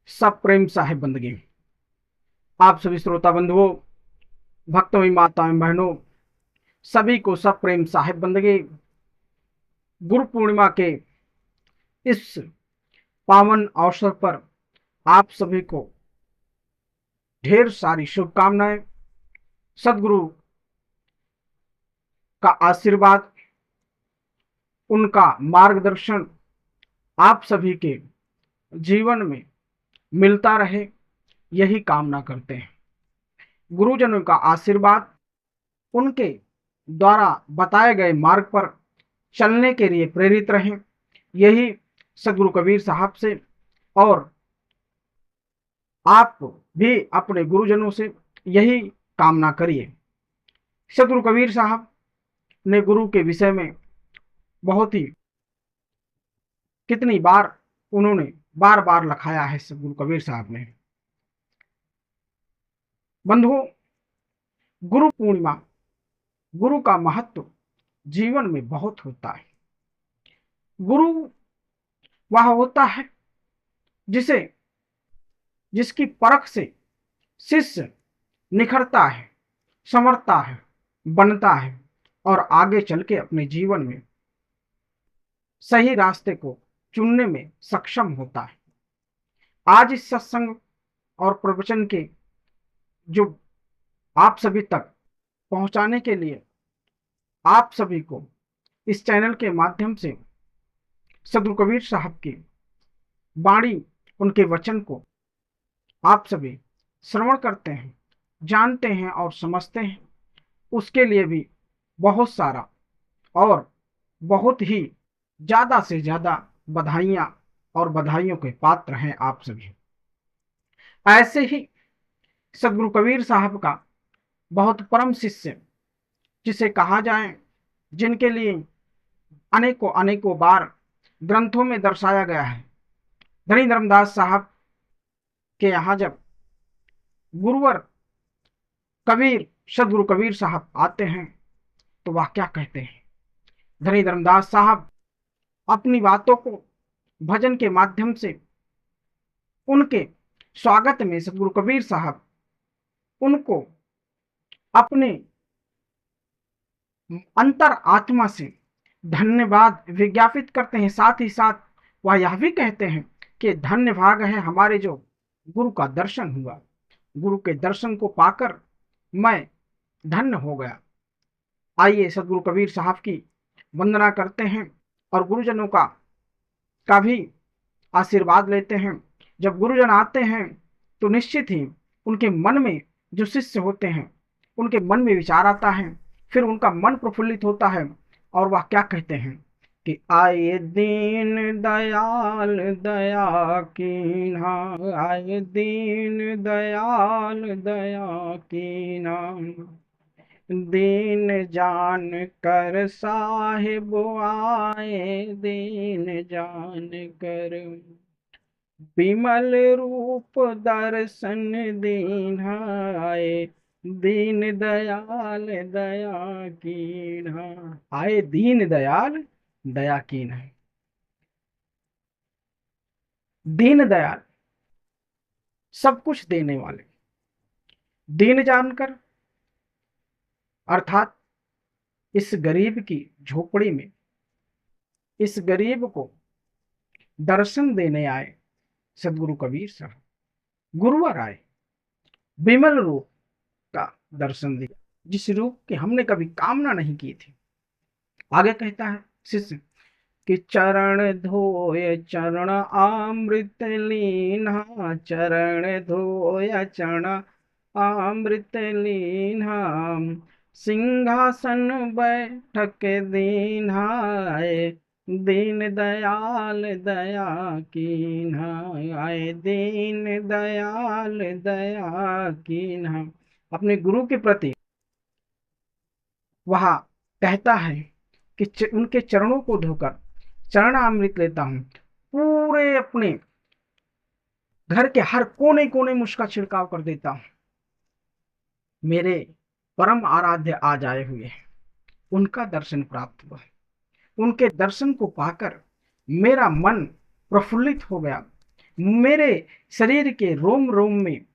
सब प्रेम साहिब बंदगी। आप सभी श्रोता बंधुओं, भक्तों, माताएं, बहनों, सभी को सब प्रेम साहिब बंदगी। गुरु पूर्णिमा के इस पावन अवसर पर आप सभी को ढेर सारी शुभकामनाएं। सदगुरु का आशीर्वाद, उनका मार्गदर्शन आप सभी के जीवन में मिलता रहे, यही कामना करते हैं। गुरुजनों का आशीर्वाद, उनके द्वारा बताए गए मार्ग पर चलने के लिए प्रेरित रहें, यही सदगुरु कबीर साहब से और आप भी अपने गुरुजनों से यही कामना करिए। सदगुरु कबीर साहब ने गुरु के विषय में बहुत ही कितनी बार उन्होंने बार बार लिखाया है। सदगुरु कबीर साहब ने, बंधुओं, गुरु पूर्णिमा, गुरु का महत्व जीवन में बहुत होता है। गुरु वह होता है जिसकी परख से शिष्य निखरता है, संवरता है, बनता है और आगे चल के अपने जीवन में सही रास्ते को चुनने में सक्षम होता है। आज इस सत्संग और प्रवचन के जो आप सभी तक पहुंचाने के लिए आप सभी को इस चैनल के माध्यम से सदगुरु कबीर साहब की वाणी, उनके वचन को आप सभी श्रवण करते हैं, जानते हैं और समझते हैं, उसके लिए भी बहुत सारा और बहुत ही ज्यादा से ज्यादा बधाइयां और बधाइयों के पात्र हैं आप सभी। ऐसे ही सदगुरु कबीर साहब का बहुत परम शिष्य जिसे कहा जाए, जिनके लिए अनेकों अनेकों बार ग्रंथों में दर्शाया गया है, धनी धर्मदास साहब के यहाँ जब गुरुवर कबीर सदगुरु कबीर साहब आते हैं तो वह क्या कहते हैं। धनी धर्मदास साहब अपनी बातों को भजन के माध्यम से उनके स्वागत में सदगुरु कबीर साहब उनको अपने अंतर आत्मा से धन्यवाद विज्ञापित करते हैं। साथ ही साथ वह यह भी कहते हैं कि धन्य भाग है हमारे जो गुरु का दर्शन हुआ, गुरु के दर्शन को पाकर मैं धन्य हो गया। आइए सदगुरु कबीर साहब की वंदना करते हैं और गुरुजनों का भी आशीर्वाद लेते हैं। जब गुरुजन आते हैं तो निश्चित ही उनके मन में जो शिष्य होते हैं उनके मन में विचार आता है, फिर उनका मन प्रफुल्लित होता है और वह क्या कहते हैं कि आए दीन दयाल दया कीन्हा, आए दीन दयाल दया कीन्हा, दीन जान कर साहिब आए, दीन जान कर विमल रूप दर्शन दीन्हा, आए दीन दयाल दया कीन्हा, आए दीन दयाल दया कीन्हा। दीन दयाल, सब कुछ देने वाले, दीन जानकर अर्थात इस गरीब की झोपड़ी में इस गरीब को दर्शन देने आए सदगुरु कबीर साहब। गुरुवर आए, विमल रूप का दर्शन दिया, जिस रूप की हमने कभी कामना नहीं की थी। आगे कहता है शिष्य कि चरण धोय चरण अमृत लीन्हा, चरण धोय चरण अमृत लीन्हा, सिंहासन बैठक दीन्हा, दीन दयाल दया कीन्हा, आए दीन दयाल दया कीन्हा। अपने गुरु के प्रति वह कहता है कि उनके चरणों को धोकर चरण अमृत लेता हूं, पूरे अपने घर के हर कोने कोने में उसका छिड़काव कर देता हूं। मेरे परम आराध्य आज आए हुए हैं, उनका दर्शन प्राप्त हुआ है। उनके दर्शन को पाकर मेरा मन प्रफुल्लित हो गया, मेरे शरीर के रोम रोम में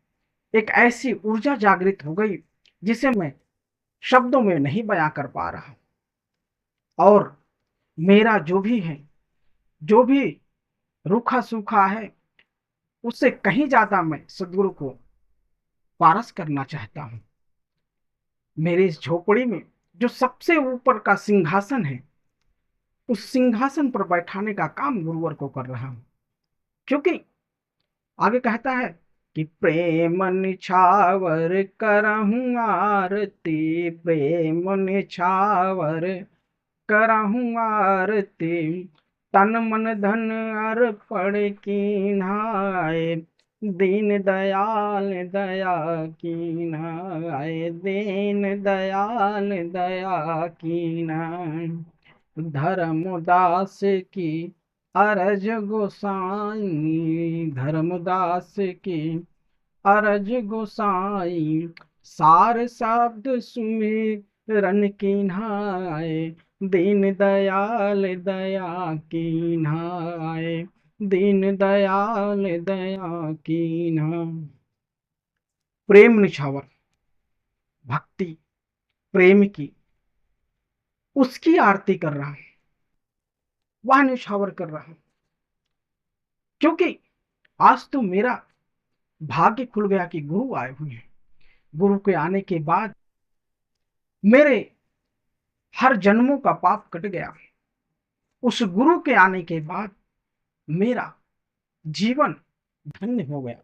एक ऐसी ऊर्जा जागृत हो गई जिसे मैं शब्दों में नहीं बयां कर पा रहा। और मेरा जो भी है, जो भी रूखा सूखा है, उससे कहीं ज्यादा मैं सदगुरु को पारस करना चाहता हूँ। मेरी इस झोपड़ी में जो सबसे ऊपर का सिंहासन है, उस सिंहासन पर बैठाने का काम गुरुवर को कर रहा हूँ। क्योंकि आगे कहता है कि प्रेम निछावर करहूं आरती, प्रेम निछावर करहूं आरती, तन मन धन अर्पण कीन्हाय, दीन दयाल दया कीन्हाय, दीन दयाल दया कीन्हाय। धर्मदास की अरज गोसाई, धर्मदास की अरज गोसाई, सार शब्द सुमिरन कीन्हाय, दीन दयाल दया कीन्हाय, दीन दयाल दया कीन्हा। प्रेम निछावर, भक्ति, प्रेम की, उसकी आरती कर रहा हूं, वह निछावर कर रहा हूं। क्योंकि आज तो मेरा भाग्य खुल गया कि गुरु आए हुए हैं। गुरु के आने के बाद मेरे हर जन्मों का पाप कट गया। उस गुरु के आने के बाद मेरा जीवन धन्य हो गया।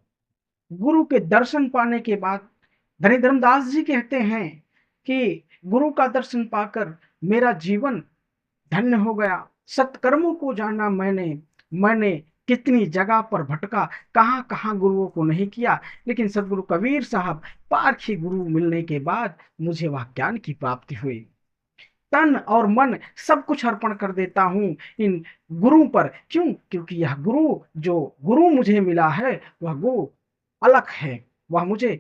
गुरु के दर्शन पाने के बाद धनी धर्मदास जी कहते हैं कि गुरु का दर्शन पाकर मेरा जीवन धन्य हो गया। सत्कर्मों को जाना मैंने, मैंने कितनी जगह पर भटका, कहां कहां गुरुओं को नहीं किया, लेकिन सदगुरु कबीर साहब पारखी गुरु मिलने के बाद मुझे वह ज्ञान की प्राप्ति हुई। तन और मन सब कुछ अर्पण कर देता हूं इन गुरु पर। क्यों? क्योंकि यह गुरु, जो गुरु मुझे मिला है, वह गुरु अलग है। वह मुझे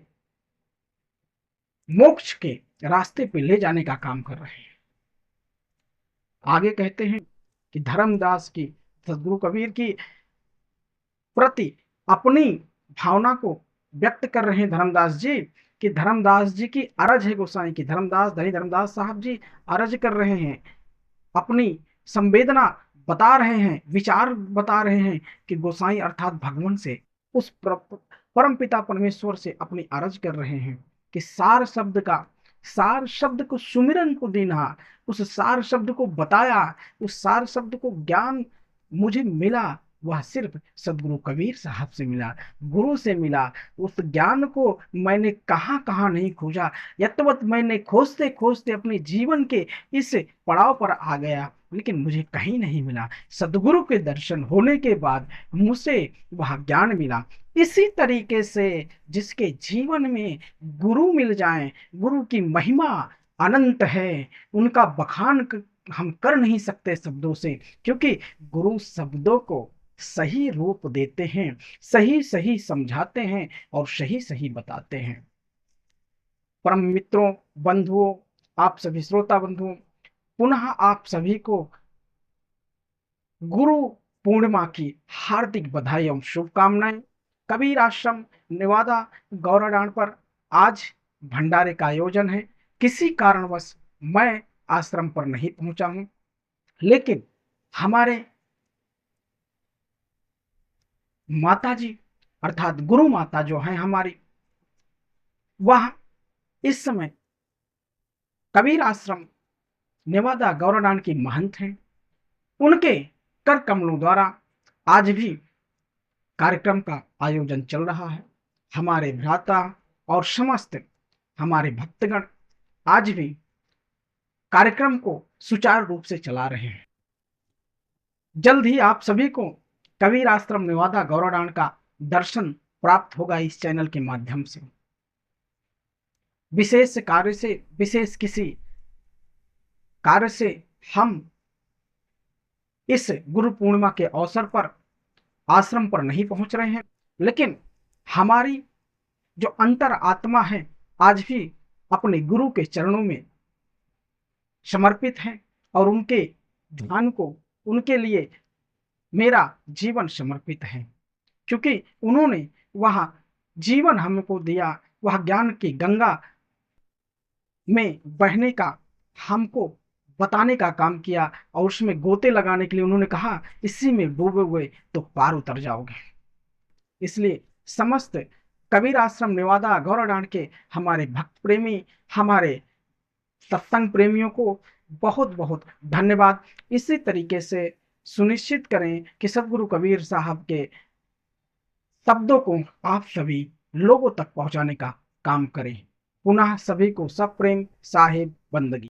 मोक्ष के रास्ते पे ले जाने का काम कर रहे हैं। आगे कहते हैं कि धर्मदास की, सदगुरु कबीर की प्रति अपनी भावना को व्यक्त कर रहे हैं धर्मदास जी, कि धर्मदास जी की अरज है गोसाई की। धर्मदास, धनी धर्मदास साहब जी अरज कर रहे हैं, अपनी संवेदना बता रहे हैं, विचार बता रहे हैं कि गोसाई अर्थात भगवान से, उस परम पिता परमेश्वर से अपनी अरज कर रहे हैं कि सार शब्द का, सार शब्द को सुमिरन को देना, उस सार शब्द को बताया, उस सार शब्द को ज्ञान मुझे मिला, वह सिर्फ सदगुरु कबीर साहब से मिला, गुरु से मिला। उस ज्ञान को मैंने कहां कहां नहीं खोजा, यत्वत मैंने खोजते खोजते अपने जीवन के इस पड़ाव पर आ गया, लेकिन मुझे कहीं नहीं मिला। सदगुरु के दर्शन होने के बाद मुझे वह ज्ञान मिला। इसी तरीके से जिसके जीवन में गुरु मिल जाए, गुरु की महिमा अनंत है, उनका बखान हम कर नहीं सकते शब्दों से, क्योंकि गुरु शब्दों को सही रूप देते हैं, सही सही समझाते हैं और सही सही बताते हैं। परम मित्रों, बंधुओं, आप सभी श्रोता बंधुओं, पुनः आप सभी को गुरु पूर्णिमा की हार्दिक बधाई एवं शुभकामनाएं। कबीर आश्रम नेवादा गौराडांड पर आज भंडारे का आयोजन है। किसी कारणवश मैं आश्रम पर नहीं पहुंचा हूं, लेकिन हमारे माता जी अर्थात गुरु माता जो है हमारी, वह इस समय कबीर आश्रम नेवादा गौराडांड की महंत हैं। उनके कर कमलों द्वारा आज भी कार्यक्रम का आयोजन चल रहा है। हमारे भ्राता और समस्त हमारे भक्तगण आज भी कार्यक्रम को सुचारू रूप से चला रहे हैं। जल्द ही आप सभी को कबीर आश्रम नेवादा गौराडांड का दर्शन प्राप्त होगा इस चैनल के माध्यम से। विशेष कार्य से, विशेष किसी कार्य से हम इस गुरु पूर्णिमा के अवसर पर आश्रम पर नहीं पहुंच रहे हैं, लेकिन हमारी जो अंतर आत्मा है आज भी अपने गुरु के चरणों में समर्पित है और उनके ध्यान को, उनके लिए मेरा जीवन समर्पित है। क्योंकि उन्होंने वह जीवन हमको दिया, वह ज्ञान की गंगा में बहने का हमको बताने का काम किया और उसमें गोते लगाने के लिए उन्होंने कहा, इसी में डूबोगे तो पार उतर जाओगे। इसलिए समस्त कबीर आश्रम नेवादा गौराडांड के हमारे भक्त प्रेमी, हमारे सत्संग प्रेमियों को बहुत बहुत धन्यवाद। इसी तरीके से सुनिश्चित करें कि सदगुरु कबीर साहब के शब्दों को आप सभी लोगों तक पहुंचाने का काम करें। पुनः सभी को सप्रेम साहिब बंदगी।